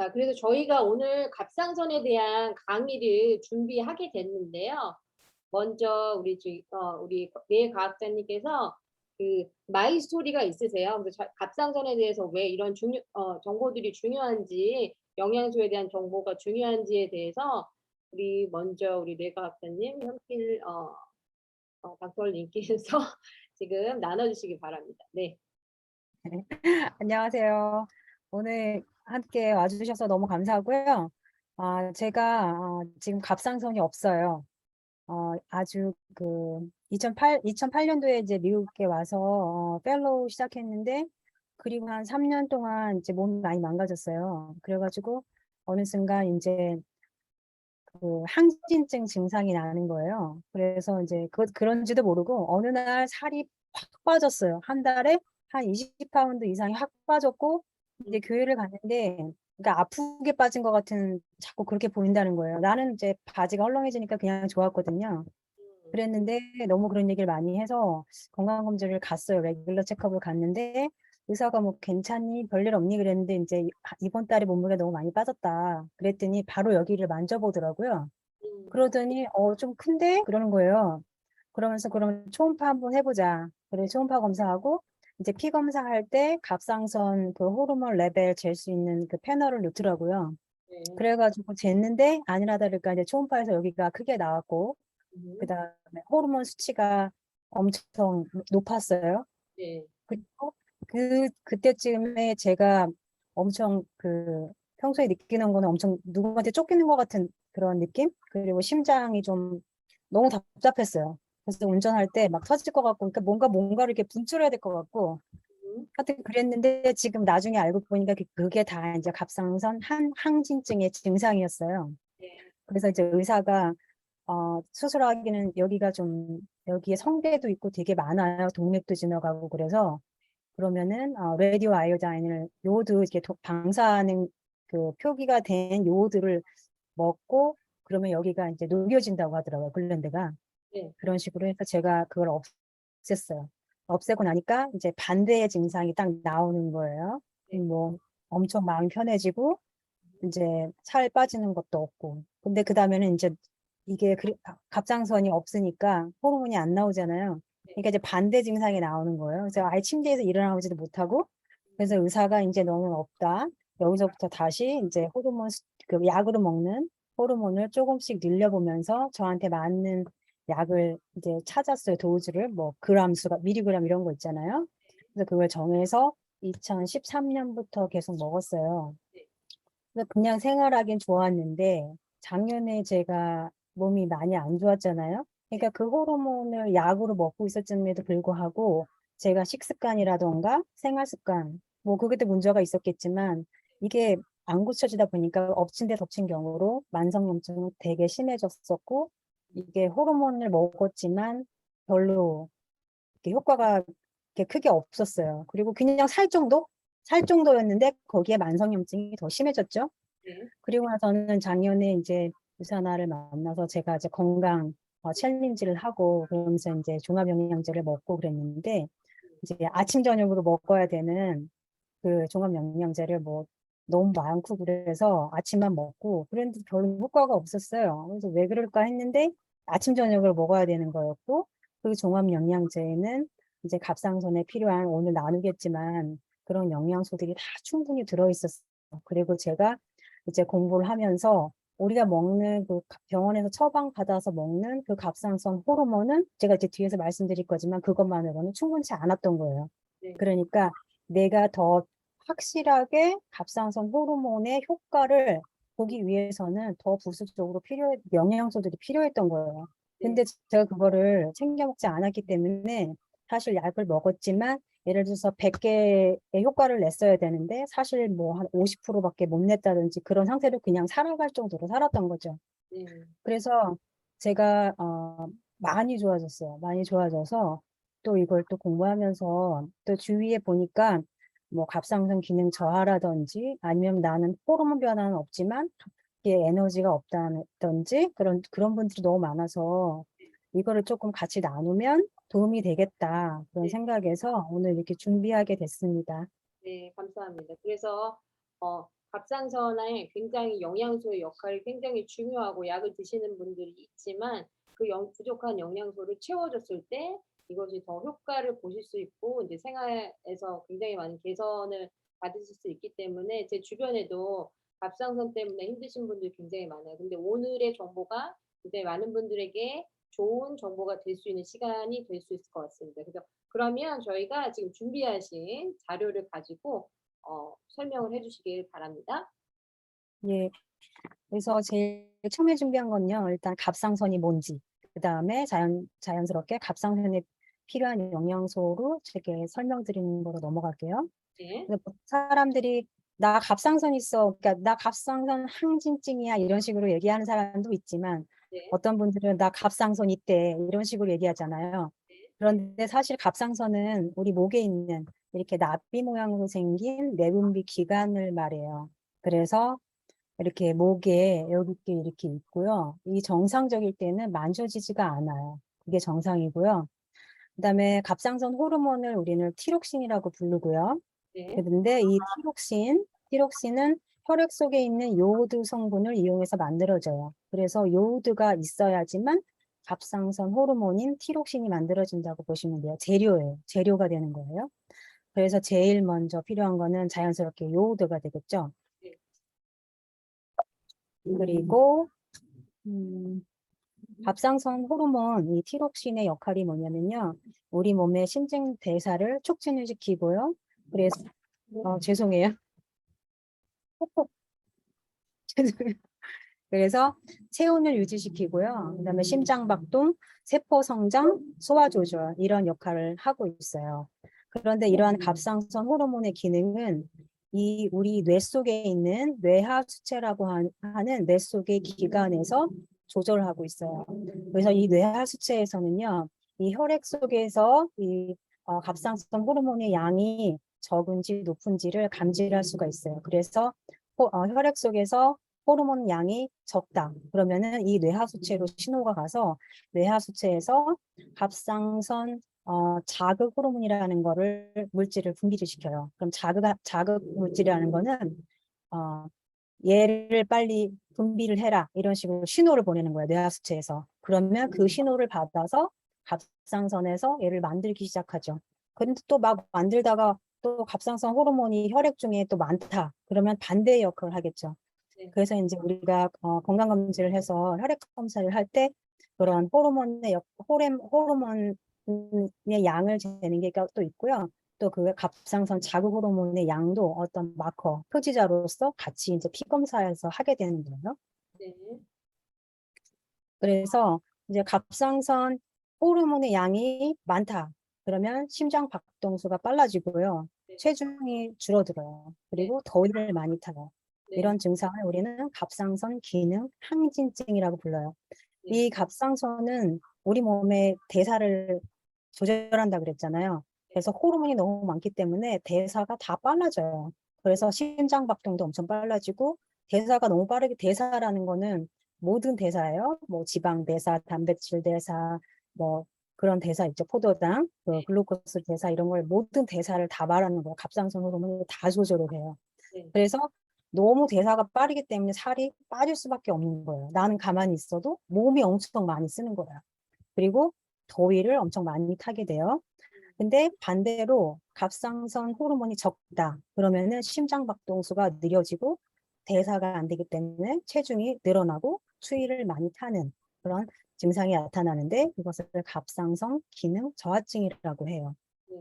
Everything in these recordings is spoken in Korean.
자, 그래서 저희가 오늘 갑상선에 대한 강의를 준비하게 됐는데요. 먼저 우리 내 과학자님께서 그 마이 스토리가 있으세요. 그래서 갑상선에 대해서 왜 이런 정보들이 중요한지, 영양소에 대한 정보가 중요한지에 대해서 우리 뇌과학자님 현필 닥터님께서 지금 나눠주시기 바랍니다. 네. 안녕하세요. 오늘 함께 와주셔서 너무 감사하고요. 지금 갑상선이 없어요. 아주 2008년도에 이제 미국에 와서 펠로우 시작했는데, 그리고 한 3년 동안 이제 몸이 많이 망가졌어요. 그래가지고 어느 순간 이제 그 항진증 증상이 나는 거예요. 그래서 이제 그런지도 모르고 어느 날 살이 확 빠졌어요. 한 달에 한 20파운드 이상이 확 빠졌고, 이제 교회를 갔는데, 그러니까 아프게 빠진 것 같은 자꾸 그렇게 보인다는 거예요. 나는 이제 바지가 헐렁해지니까 그냥 좋았거든요. 그랬는데 너무 그런 얘기를 많이 해서 건강검진을 갔어요. 레귤러 체크업을 갔는데, 의사가 뭐 괜찮니? 별일 없니? 그랬는데 이제 이번 달에 몸무게가 너무 많이 빠졌다. 그랬더니 바로 여기를 만져보더라고요. 음, 그러더니 좀 큰데? 그러는 거예요. 그러면서 그럼 초음파 한번 해보자. 그래 초음파 검사하고 이제 피 검사할 때 갑상선 그 호르몬 레벨 잴 수 있는 그 패널을 넣더라고요. 네. 그래가지고 쟀는데 아니나 다를까 이제 초음파에서 여기가 크게 나왔고, 음, 그다음에 호르몬 수치가 엄청 높았어요. 네. 그리고 그때쯤에 제가 엄청 평소에 느끼는 거는 엄청 누구한테 쫓기는 것 같은 그런 느낌? 그리고 심장이 좀 너무 답답했어요. 그래서 운전할 때 막 터질 것 같고, 그러니까 뭔가를 이렇게 분출해야 될 것 같고, 음, 하여튼 그랬는데 지금 나중에 알고 보니까 그게 다 이제 갑상선 항진증의 증상이었어요. 네. 그래서 이제 의사가 수술하기는 여기에 성대도 있고 되게 많아요. 동맥도 지나가고 그래서 그러면은 레디오 아이오다인을 요오드 이렇게 방사하는 그 표기가 된 요오드를 먹고 그러면 여기가 이제 녹여진다고 하더라고요. 글랜드가. 네. 그런 식으로 해서 제가 그걸 없앴어요. 없애고 나니까 이제 반대의 증상이 딱 나오는 거예요. 네. 뭐 엄청 마음이 편해지고 이제 살 빠지는 것도 없고. 근데 그 다음에는 이제 갑상선이 없으니까 호르몬이 안 나오잖아요. 네. 그러니까 이제 반대 증상이 나오는 거예요. 그래서 아예 침대에서 일어나지도 못하고, 그래서 의사가 이제 너는 없다. 여기서부터 다시 이제 약으로 먹는 호르몬을 조금씩 늘려보면서 저한테 맞는 약을 이제 찾았어요. 도즈를 뭐 그람 수가 미리그램 이런 거 있잖아요. 그래서 그걸 정해서 2013년부터 계속 먹었어요. 네. 그래서 그냥 생활하긴 좋았는데 작년에 제가 몸이 많이 안 좋았잖아요. 네. 그러니까 그 호르몬을 약으로 먹고 있었음에도 불구하고 제가 식습관이라던가 생활 습관, 뭐 그것도 문제가 있었겠지만 이게 안 고쳐지다 보니까 엎친 데 덮친 경우로 만성염증이 되게 심해졌었고, 이게 호르몬을 먹었지만 별로 이렇게 효과가 이렇게 크게 없었어요. 그리고 그냥 살 정도였는데 거기에 만성염증이 더 심해졌죠. 네. 그리고 나서는 작년에 이제 유산화를 만나서 제가 이제 건강 챌린지를 하고 그러면서 이제 종합영양제를 먹고 그랬는데, 이제 아침 저녁으로 먹어야 되는 그 종합영양제를 뭐 너무 많고 그래서 아침만 먹고 그랬는데 별로 효과가 없었어요. 그래서 왜 그럴까 했는데 아침 저녁을 먹어야 되는 거였고, 그 종합영양제에는 이제 갑상선에 필요한 오늘 나누겠지만 그런 영양소들이 다 충분히 들어있었어요. 그리고 제가 이제 공부를 하면서 우리가 먹는 병원에서 처방 받아서 먹는 그 갑상선 호르몬은 제가 이제 뒤에서 말씀드릴 거지만 그것만으로는 충분치 않았던 거예요. 네. 그러니까 내가 더 확실하게 갑상선 호르몬의 효과를 보기 위해서는 더 부수적으로 영양소들이 필요했던 거예요. 네. 근데 제가 그거를 챙겨 먹지 않았기 때문에 사실 약을 먹었지만 예를 들어서 100개의 효과를 냈어야 되는데 사실 뭐 한 50%밖에 못 냈다든지 그런 상태로 그냥 살아갈 정도로 살았던 거죠. 네. 그래서 제가 많이 좋아졌어요. 많이 좋아져서 또 이걸 또 공부하면서 또 주위에 보니까 뭐 갑상선 기능 저하라든지 아니면 나는 호르몬 변화는 없지만 이게 에너지가 없다든지 그런 분들이 너무 많아서 이거를 조금 같이 나누면 도움이 되겠다 그런 네. 생각에서 오늘 이렇게 준비하게 됐습니다. 네, 감사합니다. 그래서 갑상선에 굉장히 영양소의 역할이 굉장히 중요하고 약을 드시는 분들이 있지만 그 부족한 영양소를 채워줬을 때 이것이 더 효과를 보실 수 있고 이제 생활에서 굉장히 많은 개선을 받으실 수 있기 때문에 제 주변에도 갑상선 때문에 힘드신 분들이 굉장히 많아요. 근데 오늘의 정보가 굉장히 많은 분들에게 좋은 정보가 될 수 있는 시간이 될 수 있을 것 같습니다. 그래서 그러면 저희가 지금 준비하신 자료를 가지고 설명을 해 주시길 바랍니다. 예. 그래서 제일 처음에 준비한 건요. 일단 갑상선이 뭔지, 그다음에 자연스럽게 갑상선에 필요한 영양소로 이렇게 설명드리는 거로 넘어갈게요. 네. 근데 사람들이 "나 갑상선 있어." 그러니까 "나 갑상선 항진증이야." 이런 식으로 얘기하는 사람도 있지만 네. 어떤 분들은 "나 갑상선 있대." 이런 식으로 얘기하잖아요. 그런데 사실 갑상선은 우리 목에 있는 이렇게 나비 모양으로 생긴 내분비 기관을 말해요. 그래서 이렇게 목에 여기 이렇게 있고요. 이 정상적일 때는 만져지지가 않아요. 그게 정상이고요. 그다음에 갑상선 호르몬을 우리는 티록신이라고 부르고요. 네. 그런데 이 티록신은 혈액 속에 있는 요오드 성분을 이용해서 만들어져요. 그래서 요오드가 있어야지만 갑상선 호르몬인 티록신이 만들어진다고 보시면 돼요. 재료예요. 재료가 되는 거예요. 그래서 제일 먼저 필요한 거는 자연스럽게 요오드가 되겠죠. 네. 그리고 갑상선 호르몬 이 티록신의 역할이 뭐냐면요. 우리 몸의 신진 대사를 촉진을 시키고요. 그래서 죄송해요. 죄송해요. 그래서 체온을 유지시키고요. 그다음에 심장 박동, 세포 성장, 소화 조절 이런 역할을 하고 있어요. 그런데 이러한 갑상선 호르몬의 기능은 이 우리 뇌 속에 있는 뇌하수체라고 하는 뇌 속의 기관에서 조절하고 있어요. 그래서 이 뇌하수체에서는요, 이 혈액 속에서 이 갑상선 호르몬의 양이 적은지 높은지를 감지할 수가 있어요. 그래서 혈액 속에서 호르몬 양이 적다. 그러면은 이 뇌하수체로 신호가 가서 뇌하수체에서 갑상선 자극 호르몬이라는 거를 물질을 분비를 시켜요. 그럼 자극 물질이라는 거는 어, 얘를 빨리 분비를 해라 이런 식으로 신호를 보내는 거예요. 뇌하수체에서. 그러면 그 신호를 받아서 갑상선에서 얘를 만들기 시작하죠. 그런데 또 막 만들다가 또 갑상선 호르몬이 혈액 중에 또 많다. 그러면 반대의 역할을 하겠죠. 네. 그래서 이제 우리가 건강검진을 해서 혈액 검사를 할 때 그런 호르몬의 양을 재는 게 또 있고요. 또 그 갑상선 자극 호르몬의 양도 어떤 마커, 표지자로서 같이 이제 피 검사에서 하게 되는 거예요. 네. 그래서 이제 갑상선 호르몬의 양이 많다. 그러면 심장 박동수가 빨라지고요. 네. 체중이 줄어들어요. 네. 그리고 더위를 많이 타요. 네. 이런 증상을 우리는 갑상선 기능 항진증이라고 불러요. 네. 이 갑상선은 우리 몸의 대사를 조절한다 그랬잖아요. 그래서 호르몬이 너무 많기 때문에 대사가 다 빨라져요. 그래서 심장 박동도 엄청 빨라지고 대사가 너무 빠르게 대사라는 거는 모든 대사예요. 뭐 지방 대사, 단백질 대사, 뭐 그런 대사 있죠. 포도당, 그 글루코스 대사 이런 걸 모든 대사를 다 말하는 거예요. 갑상선 호르몬이 다 조절을 해요. 네. 그래서 너무 대사가 빠르기 때문에 살이 빠질 수밖에 없는 거예요. 나는 가만히 있어도 몸이 엄청 많이 쓰는 거야. 그리고 더위를 엄청 많이 타게 돼요. 근데 반대로 갑상선 호르몬이 적다. 그러면은 심장 박동수가 느려지고 대사가 안 되기 때문에 체중이 늘어나고 추위를 많이 타는 그런 증상이 나타나는데 이것을 갑상선 기능 저하증이라고 해요. 네.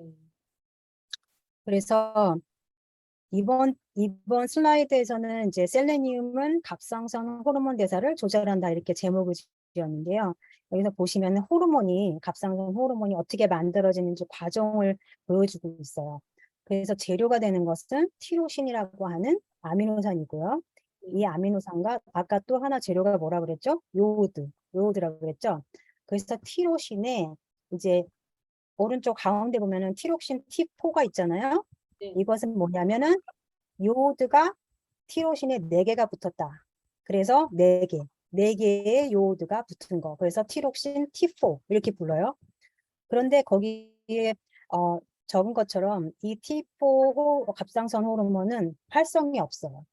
그래서 이번 슬라이드에서는 이제 셀레니움은 갑상선 호르몬 대사를 조절한다 이렇게 제목을 지었는데요. 여기서 보시면 갑상선 호르몬이 어떻게 만들어지는지 과정을 보여주고 있어요. 그래서 재료가 되는 것은 티로신이라고 하는 아미노산이고요. 이 아미노산과 아까 또 하나 재료가 뭐라 그랬죠? 요오드라고 그랬죠? 그래서 티로신에 이제 오른쪽 가운데 보면은 티록신 T4가 있잖아요. 네. 이것은 뭐냐면은 요오드가 티로신에 4개가 붙었다. 그래서 4개, 4개의 요오드가 붙은 거. 그래서 티록신 T4 이렇게 불러요. 그런데 거기에 적은 것처럼 이 T4 갑상선 호르몬은 활성이 없어요.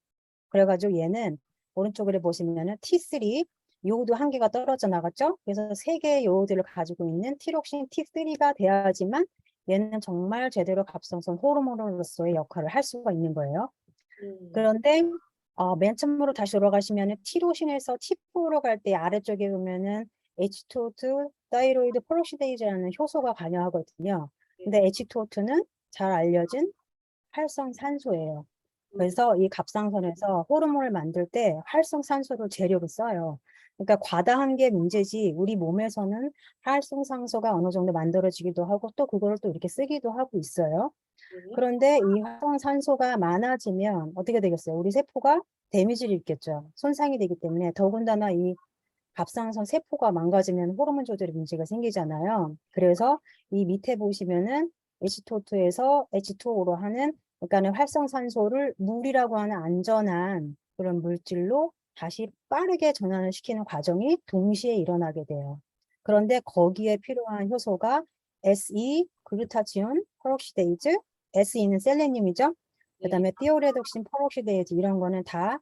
그래가지고 얘는 오른쪽으로 보시면은 T3 요오드 한 개가 떨어져 나갔죠. 그래서 세 개의 요오드를 가지고 있는 티록신 T3가 돼야지만 얘는 정말 제대로 갑상선 호르몬으로서의 역할을 할 수가 있는 거예요. 그런데 맨 처음으로 다시 돌아가시면 티로신에서 T4로 갈 때 아래쪽에 보면은 H2O2 다이로이드 페록시데이즈라는 효소가 관여하거든요. 근데 H2O2는 잘 알려진 활성산소예요. 그래서 이 갑상선에서 호르몬을 만들 때 활성산소를 재료로 써요. 그러니까 과다한 게 문제지 우리 몸에서는 활성산소가 어느 정도 만들어지기도 하고 또 그거를 또 이렇게 쓰기도 하고 있어요. 그런데 이 활성산소가 많아지면 어떻게 되겠어요? 우리 세포가 데미지를 입겠죠. 손상이 되기 때문에 더군다나 이 갑상선 세포가 망가지면 호르몬 조절에 문제가 생기잖아요. 그래서 이 밑에 보시면은 H2O2에서 H2O로 하는 그러니까는 활성산소를 물이라고 하는 안전한 그런 물질로 다시 빠르게 전환을 시키는 과정이 동시에 일어나게 돼요. 그런데 거기에 필요한 효소가 SE, 글루타치온, 페록시데이즈, SE는 셀레늄이죠. 그다음에 티오레독신, 페록시데이즈 이런 거는 다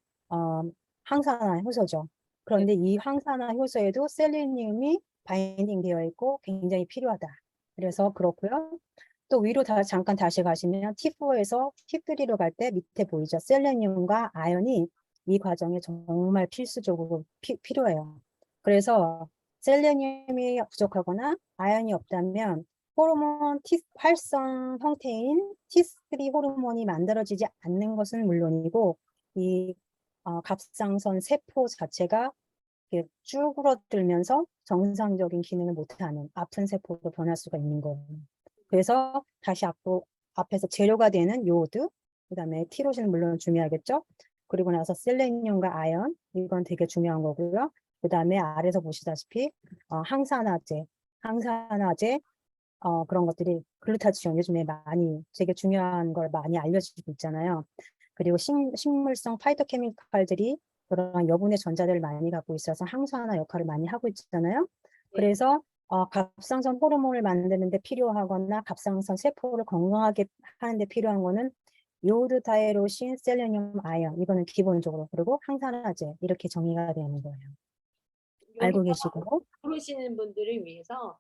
항산화 효소죠. 그런데 이 항산화 효소에도 셀레늄이 바인딩 되어 있고 굉장히 필요하다. 그래서 그렇고요. 또 위로 잠깐 다시 가시면 T4에서 T3로 갈 때 밑에 보이죠? 셀레늄과 아연이 이 과정에 정말 필수적으로 필요해요. 그래서 셀레늄이 부족하거나 아연이 없다면 호르몬 활성 형태인 T3 호르몬이 만들어지지 않는 것은 물론이고 이 갑상선 세포 자체가 이렇게 쭈그러들면서 정상적인 기능을 못하는 아픈 세포로 변할 수가 있는 거예요. 그래서 다시 앞에서 재료가 되는 요오드, 그다음에 티로신은 물론 중요하겠죠. 그리고 나서 셀레늄과 아연, 이건 되게 중요한 거고요. 그다음에 아래서 보시다시피 항산화제 그런 것들이 글루타치온 요즘에 많이 되게 중요한 걸 많이 알려지고 있잖아요. 그리고 식물성 파이토케미칼들이 그런 여분의 전자들을 많이 갖고 있어서 항산화 역할을 많이 하고 있잖아요. 그래서 갑상선 호르몬을 만드는데 필요하거나 갑상선 세포를 건강하게 하는데 필요한 거는 요오드, 타이로신, 셀레늄, 아연 이거는 기본적으로 그리고 항산화제 이렇게 정의가 되는 거예요. 알고 여기서 계시고 모르시는 분들을 위해서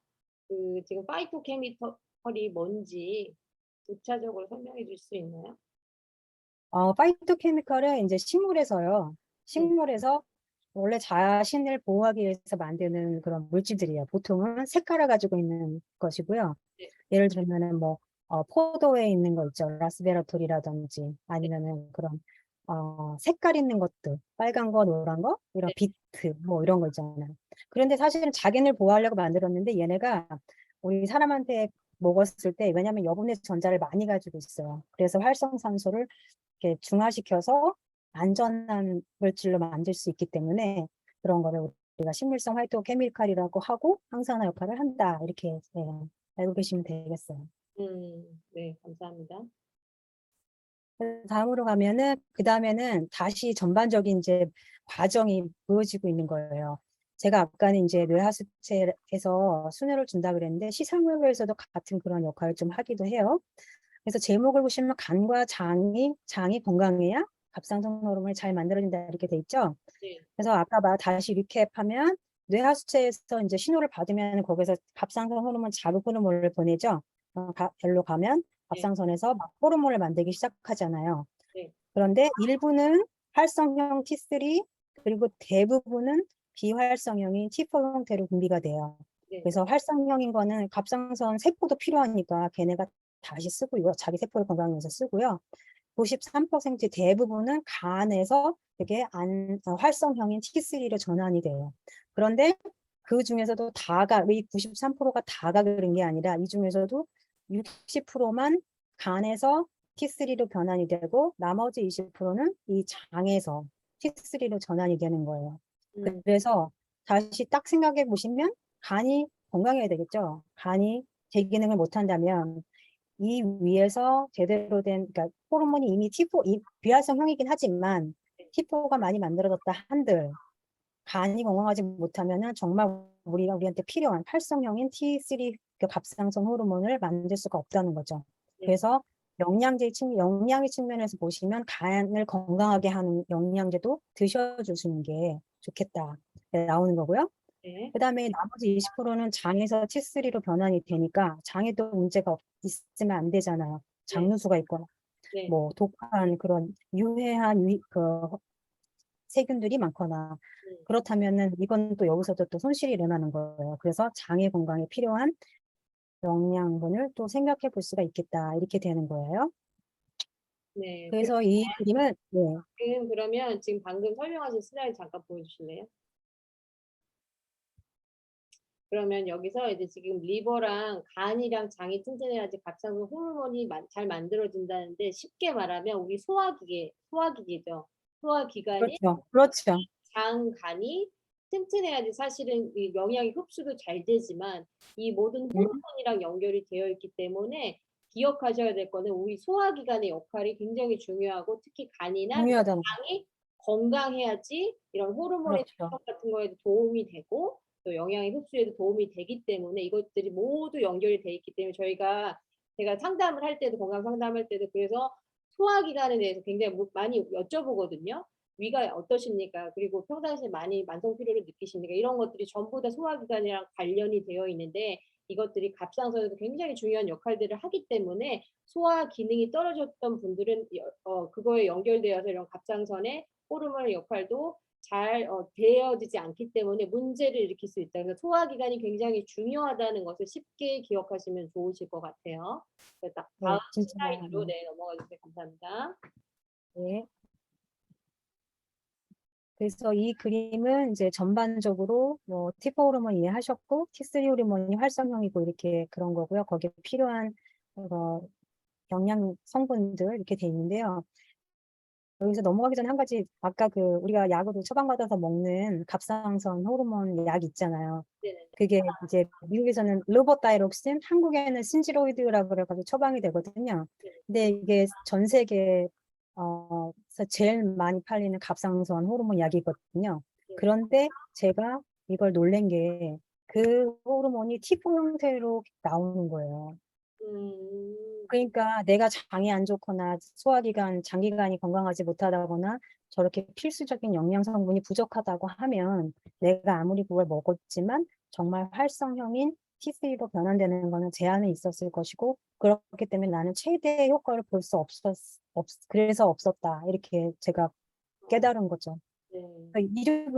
그 지금 파이토케미컬이 뭔지 구체적으로 설명해 줄 수 있나요? 파이토케미컬은 이제 식물에서요. 네. 식물에서 원래 자신을 보호하기 위해서 만드는 그런 물질들이에요. 보통은 색깔을 가지고 있는 것이고요. 네. 예를 들면은 뭐 포도에 있는 거 있죠. 라스베라톨이라든지 네. 아니면은 그런 색깔 있는 것들, 빨간 거, 노란 거, 이런 네. 비트 뭐 이런 거 있잖아요. 그런데 사실은 자기를 보호하려고 만들었는데 얘네가 우리 사람한테 먹었을 때 왜냐하면 여분의 전자를 많이 가지고 있어요. 그래서 활성산소를 이렇게 중화시켜서 안전한 물질로 만들 수 있기 때문에 그런 거를 우리가 식물성 활동 케미칼이라고 하고 항산화 역할을 한다. 이렇게 알고 계시면 되겠어요. 네, 감사합니다. 다음으로 가면은 그 다음에는 다시 전반적인 이제 과정이 보여지고 있는 거예요. 제가 아까는 이제 뇌하수체에서 순혈을 준다 그랬는데 시상의학에서도 같은 그런 역할을 좀 하기도 해요. 그래서 제목을 보시면 간과 장이 건강해야 갑상선 호르몬이 잘 만들어진다 이렇게 돼 있죠. 네. 그래서 아까 다시 리캡하면 뇌하수체에서 이제 신호를 받으면 거기서 갑상선 호르몬 자극 호르몬을 보내죠. 별로 가면 네. 갑상선에서 막 호르몬을 만들기 시작하잖아요. 네. 그런데 일부는 활성형 T3 그리고 대부분은 비활성형인 T4 형태로 분비가 돼요. 네. 그래서 활성형인 거는 갑상선 세포도 필요하니까 걔네가 다시 쓰고 이거 자기 세포를 건강하기 위해서 쓰고요. 93% 대부분은 간에서 되게 활성형인 T3로 전환이 돼요. 그런데 그 중에서도 이 93%가 다가 그런 게 아니라 이 중에서도 60%만 간에서 T3로 변환이 되고 나머지 20%는 이 장에서 T3로 전환이 되는 거예요. 음. 그래서 다시 딱 생각해 보시면 간이 건강해야 되겠죠. 간이 제 기능을 못한다면 이 위에서 제대로 된 그러니까 호르몬이 이미 T4 비활성형이긴 하지만 T4가 많이 만들어졌다 한들 간이 건강하지 못하면은 정말 우리한테 필요한 활성형인 T3 그 갑상선 호르몬을 만들 수가 없다는 거죠. 네. 그래서 영양의 측면에서 보시면 간을 건강하게 하는 영양제도 드셔주시는 게 좋겠다. 네, 나오는 거고요. 네. 그다음에 나머지 20%는 장에서 T3로 변환이 되니까 장에도 문제가 있으면 안 되잖아요. 네. 장누수가 있거나 네. 뭐 독한 그런 유해한 세균들이 많거나 그렇다면은 이건 또 여기서도 또 손실이 일어나는 거예요. 그래서 장의 건강에 필요한 영양분을 또 생각해 볼 수가 있겠다. 이렇게 되는 거예요. 네. 그래서 이 그림은 네, 그러면 지금 방금 설명하신 슬라이드 잠깐 보여주실래요? 그러면 여기서 이제 지금 리버랑 간이랑 장이 튼튼해야지 갑상선 호르몬이 잘 만들어진다는데 쉽게 말하면 우리 소화기계죠. 소화기관이 그렇죠. 그렇죠. 장, 간이 튼튼해야지 사실은 이 영양이 흡수도 잘 되지만 이 모든 음, 호르몬이랑 연결이 되어 있기 때문에 기억하셔야 될 거는 우리 소화기관의 역할이 굉장히 중요하고 특히 간이나 중요하잖아요. 장이 건강해야지 이런 호르몬의 그렇죠. 분석 같은 거에도 도움이 되고 또 영양의 흡수에도 도움이 되기 때문에 이것들이 모두 연결이 돼 있기 때문에 제가 상담을 할 때도 건강 상담할 때도 그래서 소화기관에 대해서 굉장히 많이 여쭤보거든요. 위가 어떠십니까? 그리고 평상시에 많이 만성 피로를 느끼십니까? 이런 것들이 전부 다 소화기관이랑 관련이 되어 있는데 이것들이 갑상선에도 굉장히 중요한 역할들을 하기 때문에 소화 기능이 떨어졌던 분들은 그거에 연결되어서 이런 갑상선의 호르몬의 역할도 잘 되어지지 않기 때문에 문제를 일으킬 수 있다. 그래서 소화기관이 굉장히 중요하다는 것을 쉽게 기억하시면 좋으실 것 같아요. 다음 네, 진짜. 슬라이드로 넘어가 주세요. 감사합니다. 네. 그래서 이 그림은 이제 전반적으로 뭐 T4 호르몬 이해하셨고 T3 호르몬이 활성형이고 이렇게 그런 거고요. 거기에 필요한 영양 성분들 이렇게 돼 있는데요. 여기서 넘어가기 전에 한 가지 아까 우리가 약으로 처방받아서 먹는 갑상선 호르몬 약 있잖아요. 네네. 그게 이제 미국에서는 레보타이록신, 한국에는 신지로이드라고 그래가지고 처방이 되거든요. 근데 이게 전 세계 서 제일 많이 팔리는 갑상선 호르몬 약이거든요. 그런데 제가 이걸 놀란 게 그 호르몬이 T4 형태로 나오는 거예요. 음, 그러니까 내가 장이 안 좋거나 소화기관, 장기관이 건강하지 못하다거나 저렇게 필수적인 영양 성분이 부족하다고 하면 내가 아무리 그걸 먹었지만 정말 활성형인 T3로 변환되는 거는 제한이 있었을 것이고 그렇기 때문에 나는 최대의 효과를 볼 수 그래서 없었다. 이렇게 제가 깨달은 거죠. 네.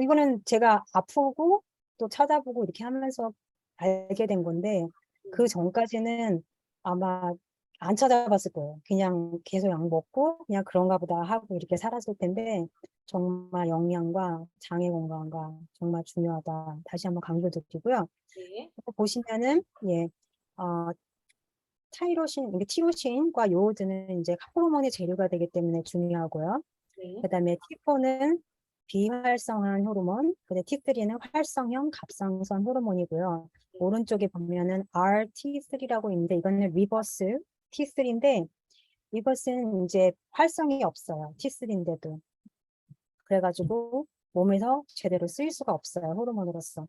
이거는 제가 아프고 또 찾아보고 이렇게 하면서 알게 된 건데 그 전까지는 아마 안 찾아봤을 거예요. 그냥 계속 약 먹고 그냥 그런가 보다 하고 이렇게 살았을 텐데 정말 영양과 장의 건강과 정말 중요하다. 다시 한번 강조드리고요. 네. 보시면은 예, 이게 티로신과 요오드는 이제 호르몬의 재료가 되기 때문에 중요하고요. 네. 그다음에 T4는 비활성한 호르몬, 근데 T3는 활성형 갑상선 호르몬이고요. 오른쪽에 보면은 RT3라고 있는데 이거는 리버스 T3인데 이것은 이제 활성이 없어요. T3인데도. 그래가지고 몸에서 제대로 쓰일 수가 없어요. 호르몬으로서.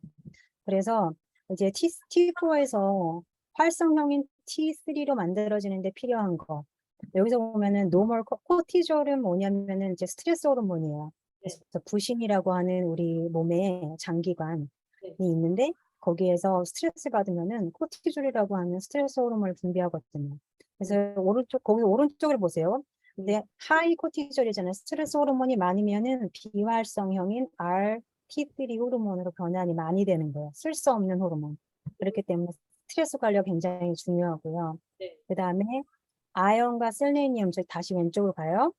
그래서 이제 T4에서 활성형인 T3로 만들어지는데 필요한 거. 여기서 보면은 노멀 코티졸은 뭐냐면은 이제 스트레스 호르몬이에요. 네. 그래서 부신이라고 하는 우리 몸의 장기관이 네. 있는데 거기에서 스트레스 받으면은 코티졸이라고 하는 스트레스 호르몬을 분비하거든요. 그래서 거기 오른쪽을 보세요. 근데 하이 코티졸이잖아요. 스트레스 호르몬이 많으면은 비활성형인 RT3 호르몬으로 변환이 많이 되는 거예요. 쓸 수 없는 호르몬. 그렇기 때문에 스트레스 관리가 굉장히 중요하고요. 네. 그 다음에 아연과 셀레니움, 저 다시 왼쪽으로 가요.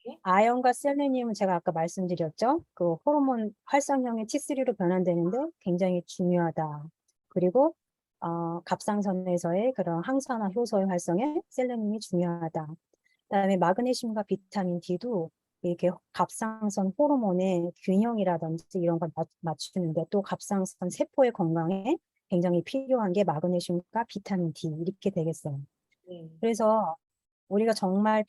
네. 아연과 셀레니움은 제가 아까 말씀드렸죠. 그 호르몬 활성형의 T3로 변환되는데 굉장히 중요하다. 그리고 갑상선에서의 그런 항산화 효소의 활성에 셀레늄이 중요하다. 그다음에 마그네슘과 비타민 D도 이렇게 갑상선 호르몬의 균형이라든지 이런 걸 맞추는데 또 갑상선 세포의 건강에 굉장히 필요한 게 마그네슘과 비타민 D 이렇게 되겠어요. 네. 그래서 우리가 정말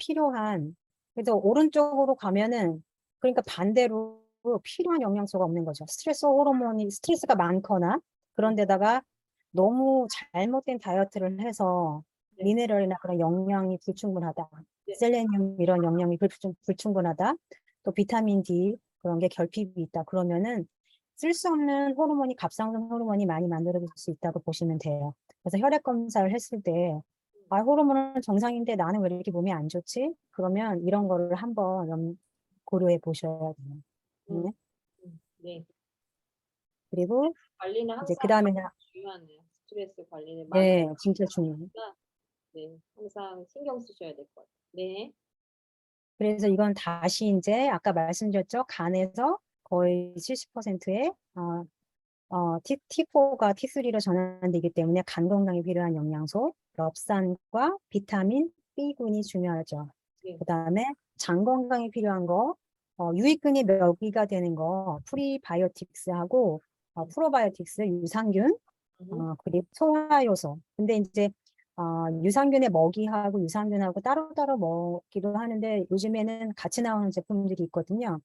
그래서 오른쪽으로 가면은 그러니까 반대로 필요한 영양소가 없는 거죠. 스트레스가 많거나 그런 데다가 너무 잘못된 다이어트를 해서 네. 미네랄이나 그런 영양이 불충분하다. 네. 셀레늄 이런 영양이 불충분하다. 또 비타민 D 그런 게 결핍이 있다. 그러면은 쓸 수 없는 호르몬이 갑상선 호르몬이 많이 만들어질 수 있다고 보시면 돼요. 그래서 혈액 검사를 했을 때 아, 호르몬은 정상인데 나는 왜 이렇게 몸이 안 좋지? 그러면 이런 거를 한번 고려해 보셔야 돼요. 음, 네. 네. 그리고 관리는 이제 항상 그 다음에는 중요하네요. 스트레스 관리는 많은 네, 진짜 중요해요. 거니까 네, 항상 신경 쓰셔야 될 것 같아요. 네. 그래서 이건 다시 이제 아까 말씀드렸죠. 간에서 거의 70%의 T4가 T3로 전환되기 때문에 간 건강에 필요한 영양소, 엽산과 비타민 B군이 중요하죠. 네. 그다음에 장 건강에 필요한 거, 유익균이 몇 개가 되는 거, 프리바이오틱스하고 프로바이오틱스, 유산균, 음, 그리고 소화효소. 근데 이제 유산균의 먹이하고 유산균하고 따로따로 먹기도 하는데 요즘에는 같이 나오는 제품들이 있거든요.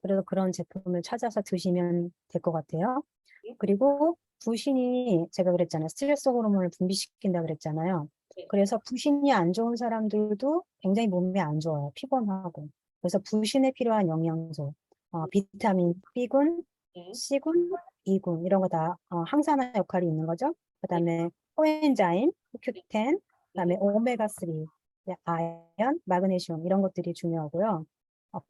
그래서 그런 제품을 찾아서 드시면 될 것 같아요. 네. 그리고 부신이 제가 그랬잖아요. 스트레스 호르몬을 분비시킨다 그랬잖아요. 네. 그래서 부신이 안 좋은 사람들도 굉장히 몸이 안 좋아요. 피곤하고. 그래서 부신에 필요한 영양소, 비타민 B군, 네. C군, E군 이런 거 다 항산화 역할이 있는 거죠. 네. 그다음에 코엔자임, Q10, 네. 그다음에 오메가3, 아연, 마그네슘 이런 것들이 중요하고요.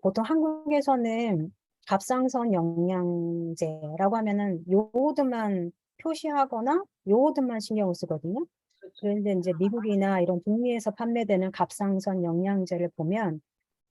보통 한국에서는 갑상선 영양제라고 하면은 요오드만 표시하거나 요오드만 신경을 쓰거든요. 그렇죠. 그런데 이제 미국이나 이런 북미에서 판매되는 갑상선 영양제를 보면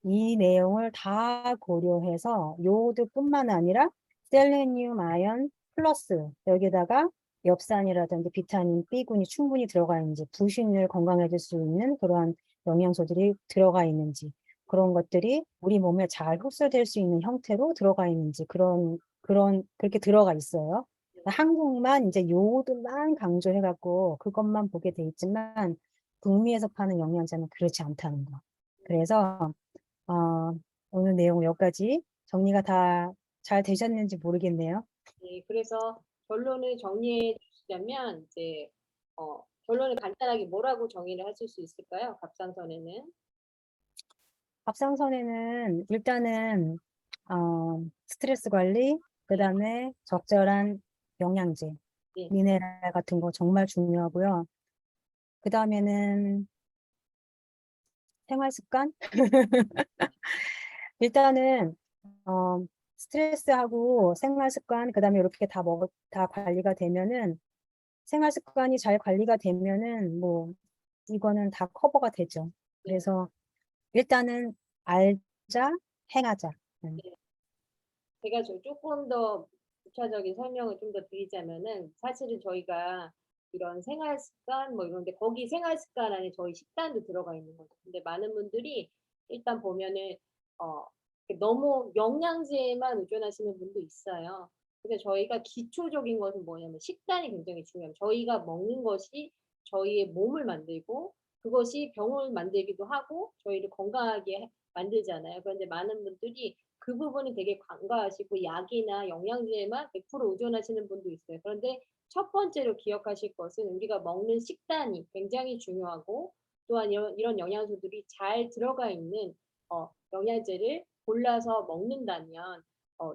이 내용을 다 고려해서 요오드뿐만 아니라 셀레니움, 아연 플러스 여기다가 엽산이라든지 비타민 B군이 충분히 들어가 있는지 부신을 건강해질 수 있는 그러한 영양소들이 들어가 있는지 그런 것들이 우리 몸에 잘 흡수될 수 있는 형태로 들어가 있는지 그렇게 들어가 있어요. 한국만 이제 요오드만 강조해갖고 그것만 보게 돼 있지만 북미에서 파는 영양제는 그렇지 않다는 거. 그래서 오늘 내용 여기까지 정리가 다 잘 되셨는지 모르겠네요. 네. 그래서 결론을 정리해 주시자면 이제 결론을 간단하게 뭐라고 정의를 하실 수 있을까요? 갑상선에는 갑상선에는 일단은 스트레스 관리, 그 네. 다음에 적절한 영양제, 네. 미네랄 같은 거 정말 중요하고요. 그 다음에는 생활 습관? 일단은 스트레스하고 생활 습관, 그 다음에 이렇게 다 관리가 되면은 생활 습관이 잘 관리가 되면은 뭐 이거는 다 커버가 되죠. 네. 그래서 일단은 알자, 행하자. 네. 제가 조금 더 구체적인 설명을 좀 더 드리자면은 사실은 저희가 이런 생활 습관 뭐 이런 데 거기 생활 습관 안에 저희 식단도 들어가 있는 거죠. 근데 많은 분들이 일단 보면은 어 너무 영양제에만 의존하시는 분도 있어요. 근데 저희가 기초적인 것은 뭐냐면 식단이 굉장히 중요해요. 저희가 먹는 것이 저희의 몸을 만들고 그것이 병을 만들기도 하고 저희를 건강하게 만들잖아요. 그런데 많은 분들이 그 부분이 되게 간과하시고 약이나 영양제에만 100% 의존하시는 분도 있어요. 그런데 첫 번째로 기억하실 것은 우리가 먹는 식단이 굉장히 중요하고 또한 이런 영양소들이 잘 들어가 있는 영양제를 골라서 먹는다면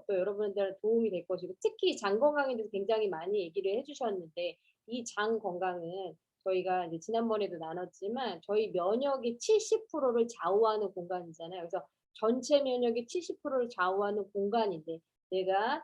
또 여러분들 도움이 될 것이고 특히 장 건강에 대해서 굉장히 많이 얘기를 해주셨는데 이 장 건강은 저희가 이제 지난번에도 나눴지만 저희 면역의 70%를 좌우하는 공간이잖아요. 그래서 전체 면역의 70%를 좌우하는 공간인데 내가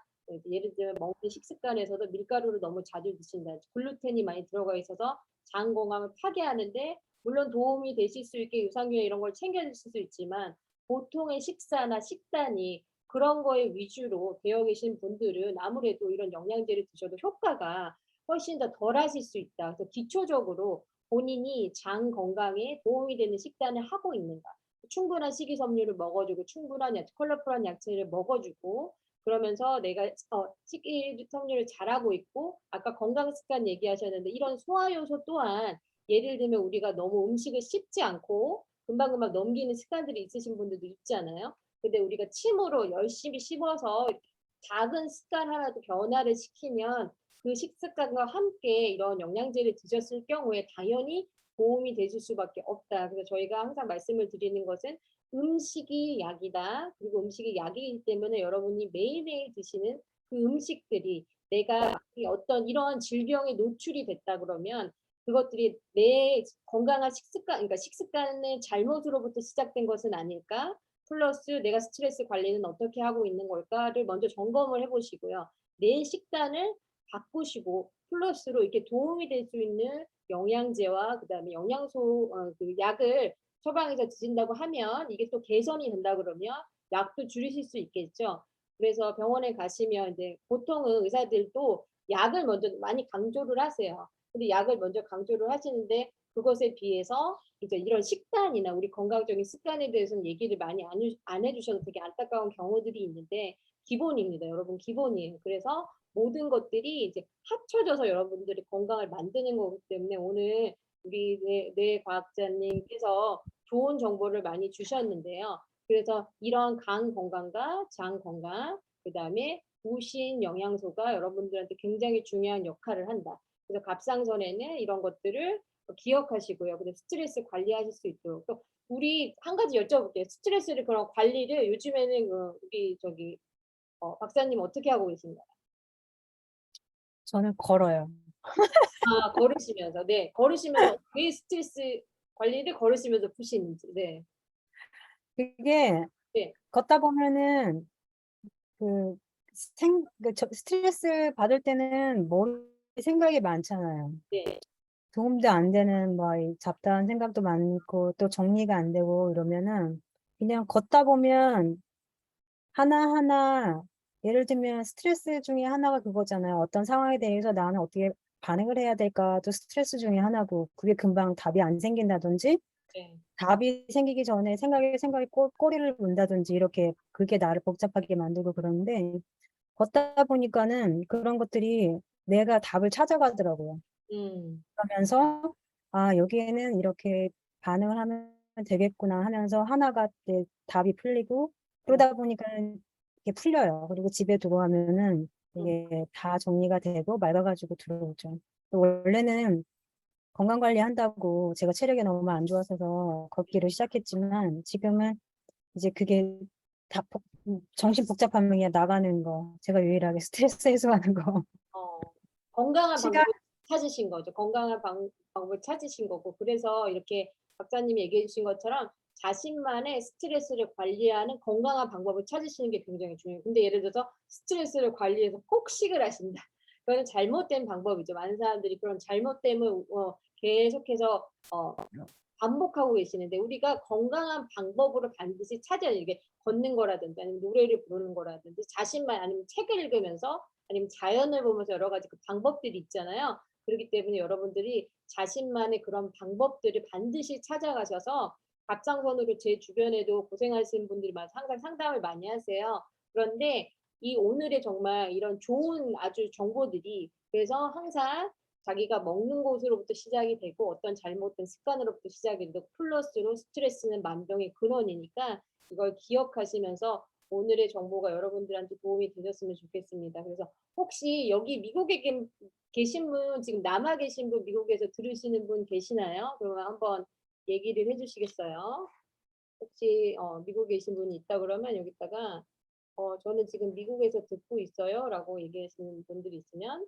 예를 들어 먹는 식습관에서도 밀가루를 너무 자주 드신다든지 글루텐이 많이 들어가 있어서 장 건강을 파괴하는데 물론 도움이 되실 수 있게 유산균 이런 걸 챙겨 드실 수 있지만 보통의 식사나 식단이 그런 거에 위주로 되어 계신 분들은 아무래도 이런 영양제를 드셔도 효과가 훨씬 더 덜하실 수 있다. 그래서 기초적으로 본인이 장 건강에 도움이 되는 식단을 하고 있는가. 충분한 식이섬유를 먹어주고 충분한 컬러풀한 야채를 먹어주고 그러면서 내가 식이섬유를 잘하고 있고 아까 건강 습관 얘기하셨는데 이런 소화 요소 또한 예를 들면 우리가 너무 음식을 씹지 않고 금방금방 넘기는 습관들이 있으신 분들도 있잖아요. 근데 우리가 침으로 열심히 씹어서 작은 습관 하나도 변화를 시키면 그 식습관과 함께 이런 영양제를 드셨을 경우에 당연히 도움이 되실 수밖에 없다. 그래서 저희가 항상 말씀을 드리는 것은 음식이 약이다. 그리고 음식이 약이기 때문에 여러분이 매일매일 드시는 그 음식들이 내가 이 어떤 이런 질병에 노출이 됐다 그러면 그것들이 내 건강한 식습관, 그러니까 식습관의 잘못으로부터 시작된 것은 아닐까? 플러스 내가 스트레스 관리는 어떻게 하고 있는 걸까를 먼저 점검을 해보시고요. 내 식단을 바꾸시고 플러스로 이렇게 도움이 될 수 있는 영양제와 그다음에 영양소 그 약을 처방해서 드신다고 하면 이게 또 개선이 된다 그러면 약도 줄이실 수 있겠죠. 그래서 병원에 가시면 이제 보통은 의사들도 약을 먼저 많이 강조를 하세요. 근데 약을 먼저 강조를 하시는데 그것에 비해서 이제 이런 식단이나 우리 건강적인 습관에 대해서는 얘기를 많이 안 해주셔서 되게 안타까운 경우들이 있는데 기본입니다. 여러분 기본이에요. 그래서 모든 것들이 이제 합쳐져서 여러분들이 건강을 만드는 거기 때문에 오늘 우리 뇌과학자님께서 좋은 정보를 많이 주셨는데요. 그래서 이런 간 건강과 장 건강, 그 다음에 보신 영양소가 여러분들한테 굉장히 중요한 역할을 한다. 그래서 갑상선에는 이런 것들을 기억하시고요. 그래서 스트레스 관리하실 수 있도록. 또 우리 한 가지 여쭤볼게요. 스트레스를 그런 관리를 요즘에는 우리 저기 박사님 어떻게 하고 계신가요? 저는 걸어요. 아, 걸으시면서, 네, 걸으시면서 왜 스트레스 관리를 걸으시면서 푸시는지, 네, 그게 네, 걷다 보면은 그 스트레스 받을 때는 머리 생각이 많잖아요. 네, 도움도 안 되는 뭐 이 잡다한 생각도 많고 또 정리가 안 되고 이러면은 그냥 걷다 보면 하나하나 예를 들면 스트레스 중에 하나가 그거잖아요. 어떤 상황에 대해서 나는 어떻게 반응을 해야 될까도 스트레스 중에 하나고 그게 금방 답이 안 생긴다든지 네, 답이 생기기 전에 생각이 꼬리를 문다든지 이렇게 그게 나를 복잡하게 만들고 그러는데 걷다 보니까는 그런 것들이 내가 답을 찾아가더라고요. 음, 그러면서 아, 여기에는 이렇게 반응을 하면 되겠구나 하면서 하나가 이제 답이 풀리고 음, 그러다 보니까는 이게 풀려요. 그리고 집에 들어가면은 음, 이게 다 정리가 되고 맑아가지고 들어오죠. 또 원래는 건강 관리한다고 제가 체력이 너무 안 좋아서 걷기를 시작했지만 지금은 이제 그게 다 정신 복잡하면 그냥 나가는 거. 제가 유일하게 스트레스 해소하는 거. 건강한 시간 방법을 찾으신 거죠. 건강한 방법을 찾으신 거고, 그래서 이렇게 박사님이 얘기해 주신 것처럼 자신만의 스트레스를 관리하는 건강한 방법을 찾으시는 게 굉장히 중요해요. 근데 예를 들어서 스트레스를 관리해서 폭식을 하신다. 그거는 잘못된 방법이죠. 많은 사람들이 그런 잘못됨을 계속해서 반복하고 계시는데 우리가 건강한 방법으로 반드시 찾아야 이게 걷는 거라든지 아니면 노래를 부르는 거라든지 자신만 아니면 책을 읽으면서 아니면 자연을 보면서 여러 가지 그 방법들이 있잖아요. 그렇기 때문에 여러분들이 자신만의 그런 방법들을 반드시 찾아가셔서 갑상선으로 제 주변에도 고생하시는 분들이 많아서 항상 상담을 많이 하세요. 그런데 이 오늘의 정말 이런 좋은 아주 정보들이 그래서 항상 자기가 먹는 것으로부터 시작이 되고 어떤 잘못된 습관으로부터 시작이 되고 플러스로 스트레스는 만병의 근원이니까 이걸 기억하시면서 오늘의 정보가 여러분들한테 도움이 되셨으면 좋겠습니다. 그래서 혹시 여기 미국에 계신 분, 지금 남아 계신 분, 미국에서 들으시는 분 계시나요? 그러면 한번 얘기를 해주시겠어요? 혹시 미국에 계신 분이 있다 그러면 여기다가 저는 지금 미국에서 듣고 있어요 라고 얘기하시는 분들이 있으면